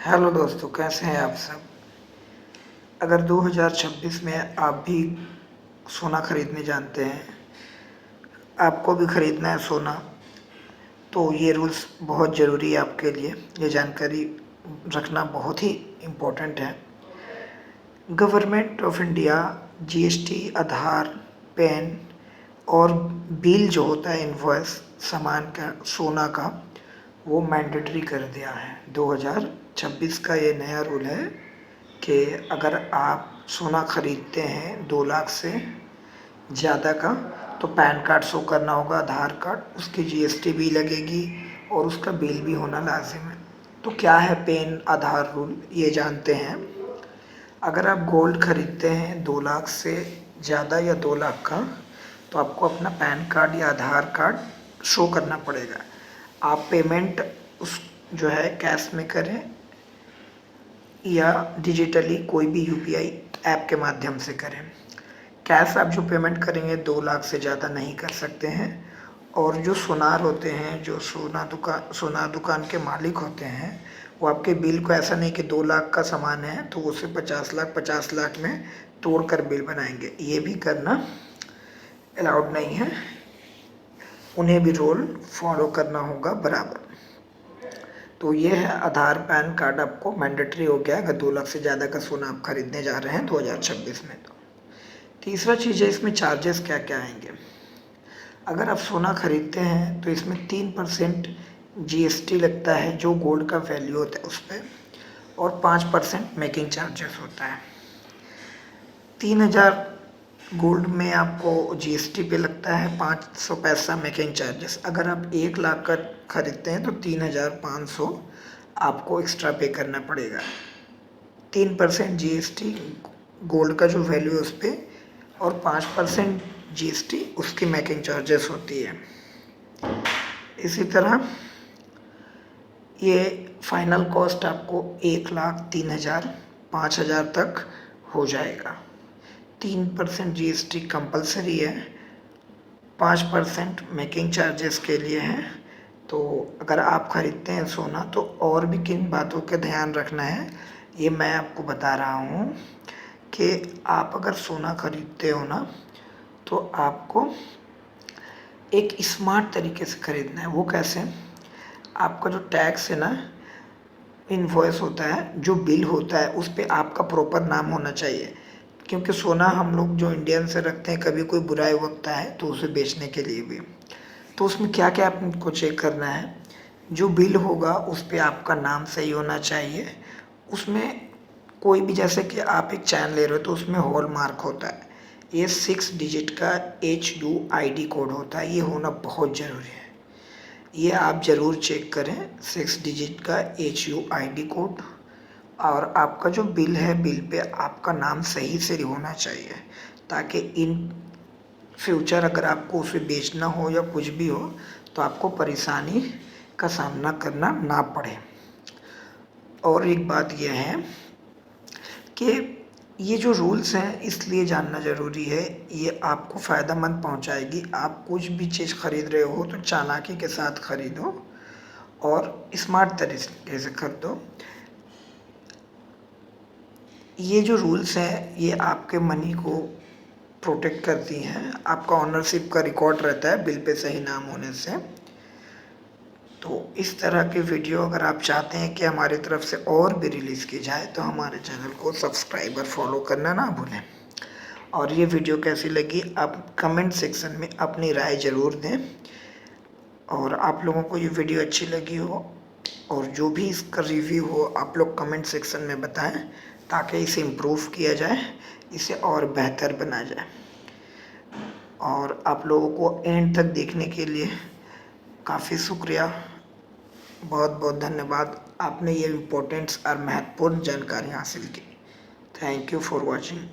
Hello दोस्तों, कैसे हैं आप सब। अगर 2026 में आप भी सोना खरीदने जानते हैं, आपको भी खरीदना है सोना, तो ये रूल्स बहुत ज़रूरी है आपके लिए। ये जानकारी रखना बहुत ही इम्पोर्टेंट है। Government of India GST, Aadhaar, pan और बिल जो होता है इनवॉइस सामान का, सोना का, वो मैंडेटरी कर दिया है। 2026 का ये नया रूल है कि अगर आप सोना खरीदते हैं 2 लाख से ज़्यादा का, तो पैन कार्ड शो करना होगा, आधार कार्ड, उसकी जीएसटी भी लगेगी और उसका बिल भी होना लाजिम है। तो क्या है पैन आधार रूल, ये जानते हैं। अगर आप गोल्ड खरीदते हैं 2 लाख से ज़्यादा या 2 लाख का, तो आपको अपना पैन कार्ड या आधार कार्ड शो करना पड़ेगा। आप पेमेंट उस जो है कैश में करें या डिजिटली कोई भी यूपीआई ऐप के माध्यम से करें। कैश आप जो पेमेंट करेंगे 2 लाख से ज़्यादा नहीं कर सकते हैं। और जो सुनार होते हैं, जो सोना दुकान के मालिक होते हैं, वो आपके बिल को ऐसा नहीं कि 2 लाख का सामान है तो उसे 50 लाख में तोड़कर बिल बनाएंगे, ये भी करना अलाउड नहीं है। उन्हें भी रूल फॉलो करना होगा बराबर। तो ये है आधार, पैन कार्ड आपको मैंडेटरी हो गया अगर 2 लाख से ज़्यादा का सोना आप खरीदने जा रहे हैं 2026 में। तो तीसरा चीज़ है, इसमें चार्जेस क्या क्या आएंगे। अगर आप सोना खरीदते हैं तो इसमें 3% जीएसटी लगता है जो गोल्ड का वैल्यू होता है उस पर, और 5% मेकिंग चार्जेस होता है। 3,000 गोल्ड में आपको जीएसटी पे लगता है 500 पैसा मेकिंग चार्जेस। अगर आप 1 लाख का खरीदते हैं तो 3,500 आपको एक्स्ट्रा पे करना पड़ेगा। 3% जीएसटी गोल्ड का जो वैल्यू है उस पर, और 5% जीएसटी उसकी मेकिंग चार्जेस होती है। इसी तरह ये फाइनल कॉस्ट आपको 1,03,000 5,000 तक हो जाएगा। 3% जीएसटी कंपलसरी है, 5% मेकिंग चार्जेस के लिए है। तो अगर आप खरीदते हैं सोना तो और भी किन बातों का ध्यान रखना है, ये मैं आपको बता रहा हूँ कि आप अगर सोना खरीदते हो ना, तो आपको एक स्मार्ट तरीके से खरीदना है। वो कैसे? आपका जो टैक्स है ना, इनवॉइस होता है, जो बिल होता है, उस पर आपका प्रॉपर नाम होना चाहिए। क्योंकि सोना हम लोग जो इंडियन से रखते हैं, कभी कोई बुराई वक्त है तो उसे बेचने के लिए भी, तो उसमें क्या क्या आपको चेक करना है। जो बिल होगा उस पर आपका नाम सही होना चाहिए। उसमें कोई भी, जैसे कि आप एक चैन ले रहे हो तो उसमें हॉल मार्क होता है, ये 6 डिजिट का HUID कोड होता है, ये होना बहुत ज़रूरी है। ये आप ज़रूर चेक करें, 6 डिजिट का HUID कोड। और आपका जो बिल है, बिल पे आपका नाम सही से होना चाहिए, ताकि इन फ्यूचर अगर आपको उसे बेचना हो या कुछ भी हो तो आपको परेशानी का सामना करना ना पड़े। और एक बात यह है कि ये जो रूल्स हैं इसलिए जानना ज़रूरी है, ये आपको फ़ायदेमंद पहुंचाएगी। आप कुछ भी चीज़ खरीद रहे हो तो चालाकी के साथ खरीदो और स्मार्ट तरीके से खरीदो। ये जो रूल्स हैं ये आपके मनी को प्रोटेक्ट करती हैं, आपका ओनरशिप का रिकॉर्ड रहता है बिल पे सही नाम होने से। तो इस तरह के वीडियो अगर आप चाहते हैं कि हमारी तरफ से और भी रिलीज़ की जाए तो हमारे चैनल को सब्सक्राइब और फॉलो करना ना भूलें। और ये वीडियो कैसी लगी आप कमेंट सेक्शन में अपनी राय ज़रूर दें। और आप लोगों को ये वीडियो अच्छी लगी हो और जो भी इसका रिव्यू हो आप लोग कमेंट सेक्शन में बताएं, ताकि इसे इम्प्रूव किया जाए, इसे और बेहतर बना जाए। और आप लोगों को एंड तक देखने के लिए काफ़ी शुक्रिया, बहुत बहुत धन्यवाद। आपने ये इम्पोर्टेंट्स और महत्वपूर्ण जानकारी हासिल की। Thank you for watching.